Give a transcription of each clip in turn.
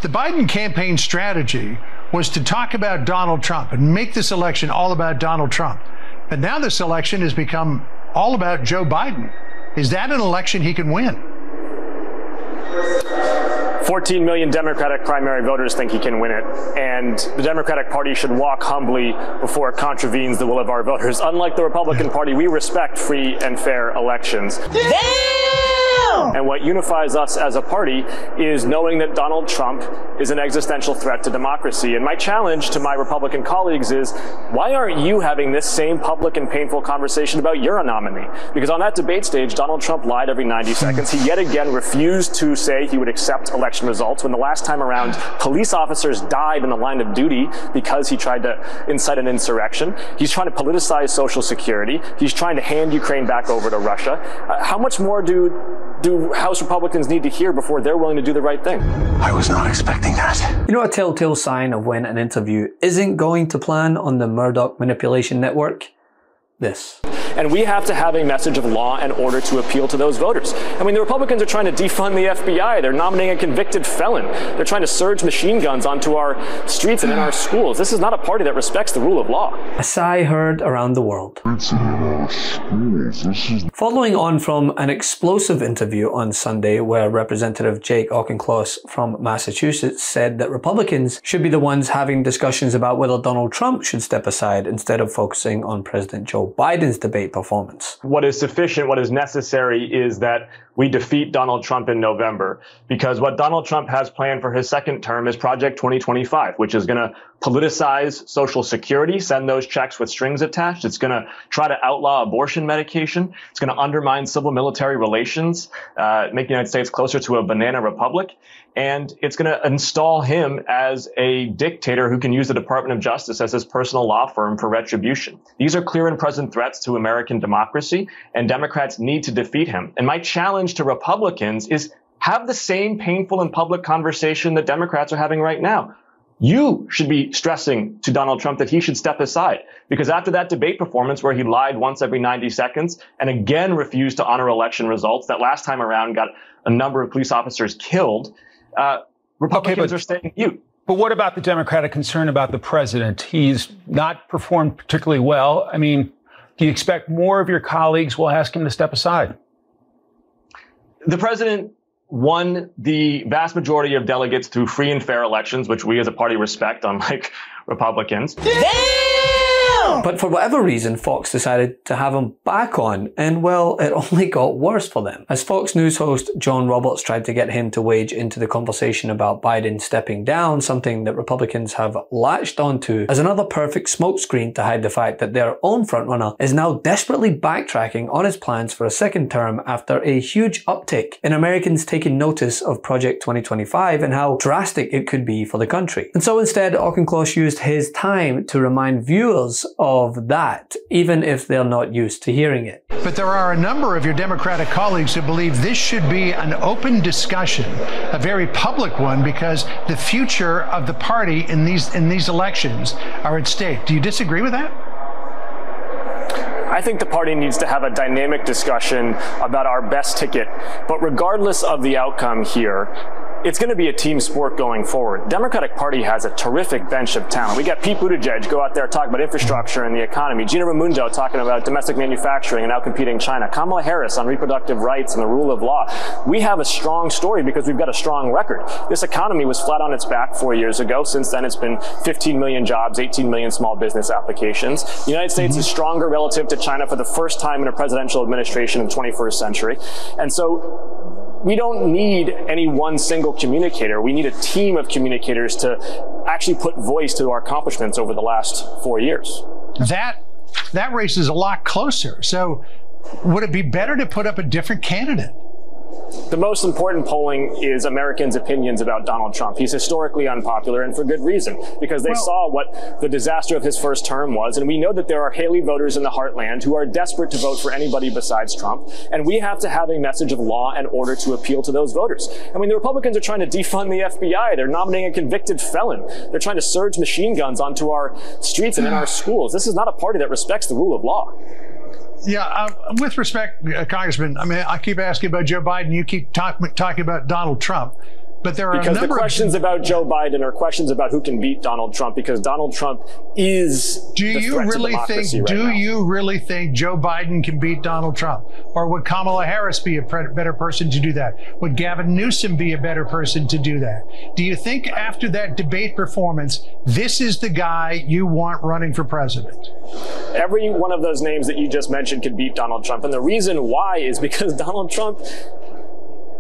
The Biden campaign strategy was to talk about Donald Trump and make this election all about Donald Trump. But now this election has become all about Joe Biden. Is that an election he can win? 14 million Democratic primary voters think he can win it, and the Democratic Party should walk humbly before it contravenes the will of our voters. Unlike the Republican Party, we respect free and fair elections. And what unifies us as a party is knowing that Donald Trump is an existential threat to democracy. And my challenge to my Republican colleagues is, why aren't you having this same public and painful conversation about your nominee? Because on that debate stage, Donald Trump lied every 90 seconds. He yet again refused to say he would accept election results when the last time around police officers died in the line of duty because he tried to incite an insurrection. He's trying to politicize Social Security. He's trying to hand Ukraine back over to Russia. How much more do House Republicans need to hear before they're willing to do the right thing? I was not expecting that. You know a telltale sign of when an interview isn't going to plan on the Murdoch manipulation network? This. And we have to have a message of law and order to appeal to those voters. I mean, the Republicans are trying to defund the FBI. They're nominating a convicted felon. They're trying to surge machine guns onto our streets and in our schools. This is not a party that respects the rule of law. A sigh heard around the world. Following on from an explosive interview on Sunday where Representative Jake Auchincloss from Massachusetts said that Republicans should be the ones having discussions about whether Donald Trump should step aside instead of focusing on President Joe Biden's debate performance. What is sufficient, what is necessary is that we defeat Donald Trump in November, because what Donald Trump has planned for his second term is Project 2025, which is going to politicize Social Security, send those checks with strings attached. It's going to try to outlaw abortion medication. It's going to undermine civil-military relations, make the United States closer to a banana republic. And it's going to install him as a dictator who can use the Department of Justice as his personal law firm for retribution. These are clear and present threats to American democracy, and Democrats need to defeat him. And my challenge to Republicans is have the same painful and public conversation that Democrats are having right now. You should be stressing to Donald Trump that he should step aside, because after that debate performance where he lied once every 90 seconds and again refused to honor election results, that last time around got a number of police officers killed, Republicans are staying mute. But what about the Democratic concern about the president? He's not performed particularly well. I mean, do you expect more of your colleagues will ask him to step aside? The president won the vast majority of delegates through free and fair elections, which we as a party respect, unlike Republicans. But for whatever reason, Fox decided to have him back on, and well, it only got worse for them. As Fox News host John Roberts tried to get him to wade into the conversation about Biden stepping down, something that Republicans have latched onto as another perfect smokescreen to hide the fact that their own frontrunner is now desperately backtracking on his plans for a second term after a huge uptick in Americans taking notice of Project 2025 and how drastic it could be for the country. And so instead, Auchincloss used his time to remind viewers of that, even if they're not used to hearing it. But there are a number of your Democratic colleagues who believe this should be an open discussion, a very public one, because the future of the party in these elections are at stake. Do you disagree with that? I think the party needs to have a dynamic discussion about our best ticket. But regardless of the outcome here, it's going to be a team sport going forward. The Democratic Party has a terrific bench of talent. We got Pete Buttigieg go out there talking about infrastructure and the economy. Gina Raimondo talking about domestic manufacturing and outcompeting China. Kamala Harris on reproductive rights and the rule of law. We have a strong story because we've got a strong record. This economy was flat on its back 4 years ago. Since then, it's been 15 million jobs, 18 million small business applications. The United States is stronger relative to China for the first time in a presidential administration in the 21st century. And so we don't need any one single communicator. We need a team of communicators to actually put voice to our accomplishments over the last 4 years. That race is a lot closer. So would it be better to put up a different candidate? The most important polling is Americans' opinions about Donald Trump. He's historically unpopular, and for good reason, because they saw what the disaster of his first term was. And we know that there are Haley voters in the heartland who are desperate to vote for anybody besides Trump. And we have to have a message of law and order to appeal to those voters. I mean, the Republicans are trying to defund the FBI. They're nominating a convicted felon. They're trying to surge machine guns onto our streets and in our schools. This is not a party that respects the rule of law. Yeah, with respect, Congressman, I mean, I keep asking about Joe Biden. You keep talking about Donald Trump. But there are because a number the questions about Joe Biden are questions about who can beat Donald Trump, because Donald Trump is the threat to democracy right now. Do you really think Joe Biden can beat Donald Trump? Or would Kamala Harris be a better person to do that? Would Gavin Newsom be a better person to do that? Do you think after that debate performance, this is the guy you want running for president? Every one of those names that you just mentioned could beat Donald Trump. And the reason why is because Donald Trump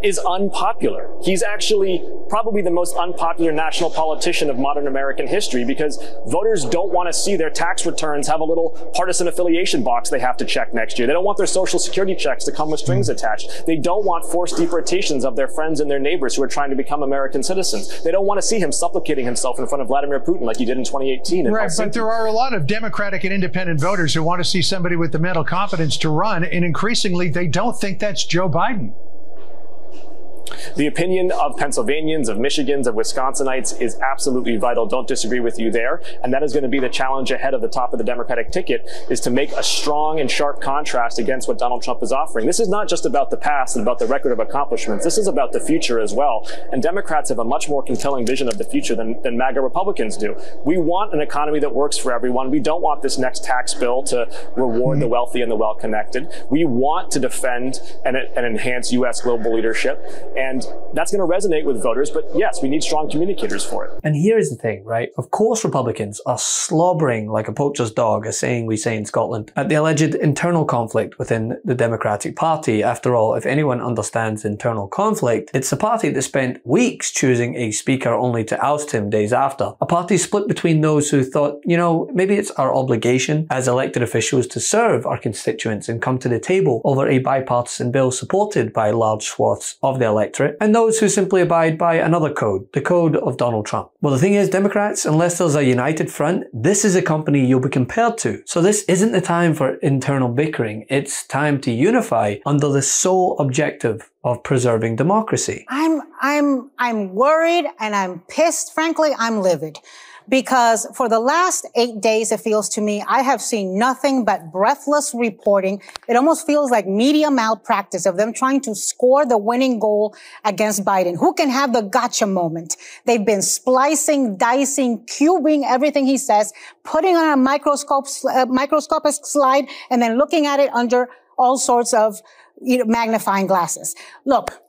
is unpopular. He's actually probably the most unpopular national politician of modern American history, because voters don't want to see their tax returns have a little partisan affiliation box they have to check next year. They don't want their Social Security checks to come with strings attached. They don't want forced deportations of their friends and their neighbors who are trying to become American citizens. They don't want to see him supplicating himself in front of Vladimir Putin like he did in 2018. Right, but there are a lot of Democratic and independent voters who want to see somebody with the mental competence to run, and increasingly they don't think that's Joe Biden. The opinion of Pennsylvanians, of Michigans, of Wisconsinites is absolutely vital. Don't disagree with you there. And that is going to be the challenge ahead of the top of the Democratic ticket, is to make a strong and sharp contrast against what Donald Trump is offering. This is not just about the past and about the record of accomplishments. This is about the future as well. And Democrats have a much more compelling vision of the future than MAGA Republicans do. We want an economy that works for everyone. We don't want this next tax bill to reward the wealthy and the well-connected. We want to defend and enhance U.S. global leadership. And that's going to resonate with voters. But yes, we need strong communicators for it. And here's the thing, right? Of course, Republicans are slobbering like a poacher's dog, a saying we say in Scotland, at the alleged internal conflict within the Democratic Party. After all, if anyone understands internal conflict, it's a party that spent weeks choosing a speaker only to oust him days after. A party split between those who thought, you know, maybe it's our obligation as elected officials to serve our constituents and come to the table over a bipartisan bill supported by large swaths of the electorate, and those who simply abide by another code, the code of Donald Trump. Well, the thing is, Democrats, unless there's a united front, this is a company you'll be compared to. So this isn't the time for internal bickering. It's time to unify under the sole objective of preserving democracy. I'm worried and I'm pissed. Frankly, I'm livid. Because for the last 8 days, it feels to me, I have seen nothing but breathless reporting. It almost feels like media malpractice of them trying to score the winning goal against Biden. Who can have the gotcha moment? They've been splicing, dicing, cubing everything he says, putting on a microscopic slide, and then looking at it under all sorts of magnifying glasses. Look.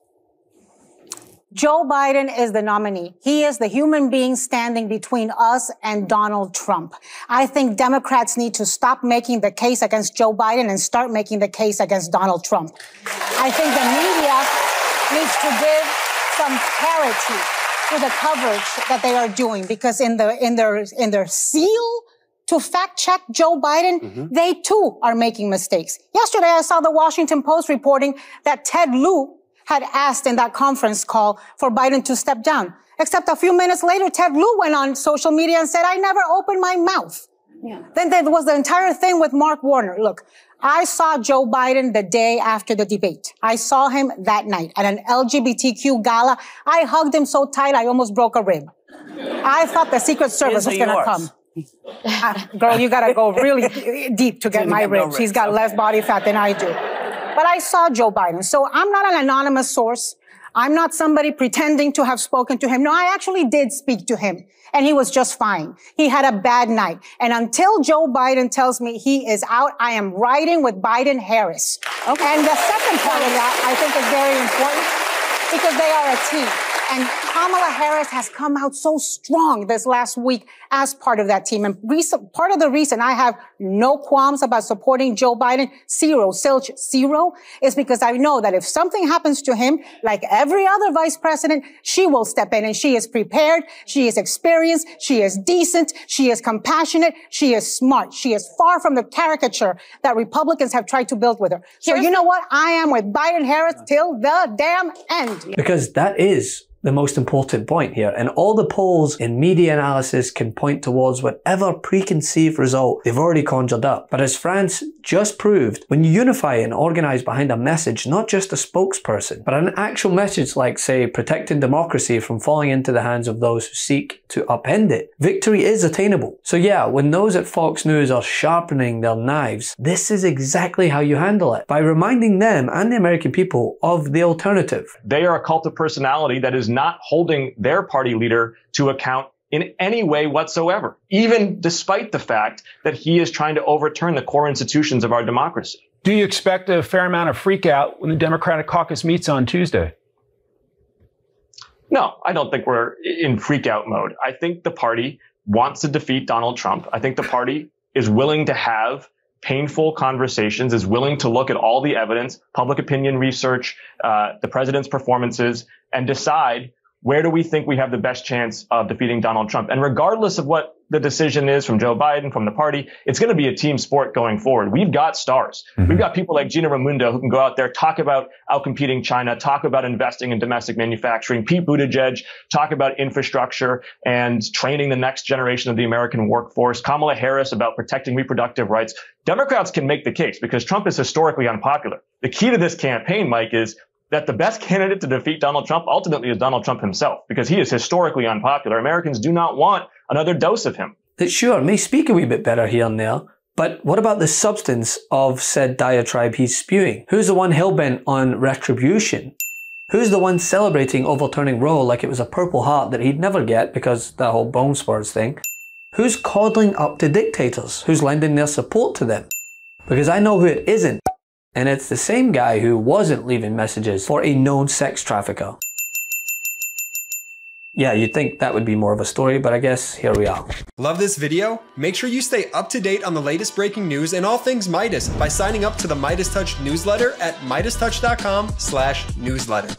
Joe Biden is the nominee. He is the human being standing between us and Donald Trump. I think Democrats need to stop making the case against Joe Biden and start making the case against Donald Trump. I think the media needs to give some parity to the coverage that they are doing, because in their zeal to fact check Joe Biden, they too are making mistakes. Yesterday, I saw the Washington Post reporting that Ted Lieu had asked in that conference call for Biden to step down. Except a few minutes later, Ted Lieu went on social media and said, I never opened my mouth. Yeah. Then there was the entire thing with Mark Warner. Look, I saw Joe Biden the day after the debate. I saw him that night at an LGBTQ gala. I hugged him so tight, I almost broke a rib. I thought the Secret Service was going to come. Girl, you got to go really deep to get my ribs. He's got less body fat than I do. But I saw Joe Biden. So I'm not an anonymous source. I'm not somebody pretending to have spoken to him. No, I actually did speak to him, and he was just fine. He had a bad night. And until Joe Biden tells me he is out, I am riding with Biden-Harris. Okay. And the second part of that, I think, is very important, because they are a team. And Kamala Harris has come out so strong this last week as part of that team. And part of the reason I have no qualms about supporting Joe Biden, zero, is because I know that if something happens to him, like every other vice president, she will step in, and she is prepared, she is experienced, she is decent, she is compassionate, she is smart. She is far from the caricature that Republicans have tried to build with her. So you know what? I am with Biden-Harris till the damn end. Because that is the most important point here, and all the polls in media analysis can point towards whatever preconceived result they've already conjured up. But as France just proved, when you unify and organize behind a message, not just a spokesperson, but an actual message like, say, protecting democracy from falling into the hands of those who seek to upend it, victory is attainable. So yeah, when those at Fox News are sharpening their knives, this is exactly how you handle it, by reminding them and the American people of the alternative. They are a cult of personality that is not holding their party leader to account in any way whatsoever, even despite the fact that he is trying to overturn the core institutions of our democracy. Do you expect a fair amount of freak out when the Democratic caucus meets on Tuesday? No, I don't think we're in freak out mode. I think the party wants to defeat Donald Trump. I think the party is willing to have painful conversations, is willing to look at all the evidence, public opinion research, the president's performances, and decide where do we think we have the best chance of defeating Donald Trump. And regardless of what the decision is from Joe Biden, from the party, it's going to be a team sport going forward. We've got stars. We've got people like Gina Raimondo who can go out there, talk about outcompeting China, talk about investing in domestic manufacturing. Pete Buttigieg, talk about infrastructure and training the next generation of the American workforce. Kamala Harris about protecting reproductive rights. Democrats can make the case because Trump is historically unpopular. The key to this campaign, Mike, is that the best candidate to defeat Donald Trump ultimately is Donald Trump himself, because he is historically unpopular. Americans do not want another dose of him. That sure may speak a wee bit better here and there, but what about the substance of said diatribe he's spewing? Who's the one hell-bent on retribution? Who's the one celebrating overturning Roe like it was a Purple Heart that he'd never get because that whole bone spurs thing? Who's coddling up to dictators? Who's lending their support to them? Because I know who it isn't. And it's the same guy who wasn't leaving messages for a known sex trafficker. Yeah, you'd think that would be more of a story, but I guess here we are. Love this video? Make sure you stay up to date on the latest breaking news and all things Meidas by signing up to the MeidasTouch newsletter at MeidasTouch.com/newsletter.